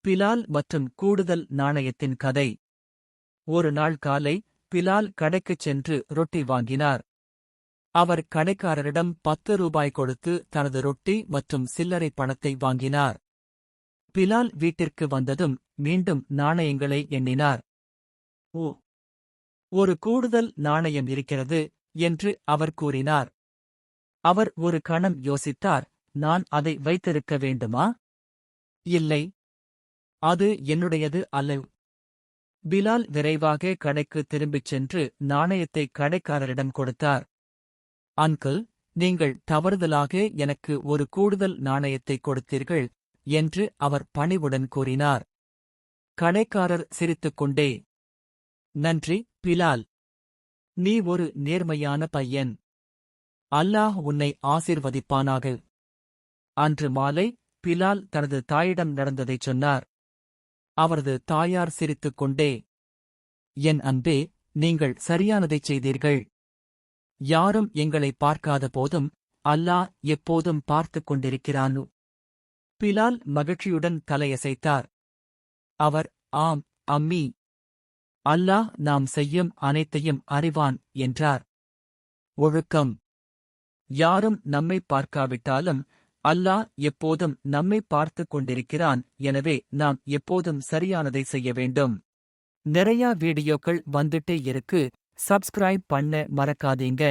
பிலால் மற்றும் கூடுதல் நாணயத்தின் கதை. ஒரு நாள் காலை பிலால் கடைக்குச் சென்று ரொட்டி வாங்கினார். அவர் கடைக்காரரிடம் 10 ரூபாய் கொடுத்து தனது ரொட்டி மற்றும் சில்லறை பணத்தை வாங்கினார். பிலால் வீட்டிற்கு வந்ததும் மீண்டும் நாணயங்களை எண்ணினார். ஓ, ஒரு கூடுதல் நாணயம் இருக்கிறது என்று அவர் கூறினார். அவர் ஒரு கணம் யோசித்தார். நான் அதை வைத்திருக்க வேண்டுமா? இல்லை, அது என்னுடையது அல்ல. பிலால் விரைவாக கடைக்கு திரும்பிச் சென்று நாணயத்தை கடைக்காரரிடம் கொடுத்தார். அங்கிள், நீங்கள் தவறுதலாக எனக்கு ஒரு கூடுதல் நாணயத்தை கொடுத்தீர்கள் என்று அவர் பணிவுடன் கூறினார். கடைக்காரர் சிரித்துக்கொண்டே, நன்றி பிலால், நீ ஒரு நேர்மையான பையன். அல்லாஹ் உன்னை ஆசீர்வதிப்பானாக. அன்று மாலை பிலால் தனது தாயிடம் நடந்ததைச் சொன்னார். அவரது தாயார் சிரித்துக்கொண்டே, என் அன்பே, நீங்கள் சரியானதைச் செய்தீர்கள். யாரும் எங்களை பார்க்காத போதும் அல்லாஹ் எப்போதும் பார்த்துக் கொண்டிருக்கிறான். பிலால் மகிழ்ச்சியுடன் தலையசைத்தார். அவர், ஆம் அம்மி, அல்லாஹ் நாம் செய்யும் அனைத்தையும் அறிவான் என்றார். ஒழுக்கம். யாரும் நம்மை பார்க்காவிட்டாலும் அல்லாஹ் எப்போதும் நம்மை பார்த்துக் கொண்டிருக்கிறான். எனவே நாம் எப்போதும் சரியானதை செய்ய வேண்டும். நிறைய வீடியோக்கள் வந்துட்டே இருக்கு. சப்ஸ்கிரைப் பண்ண மறக்காதீங்க.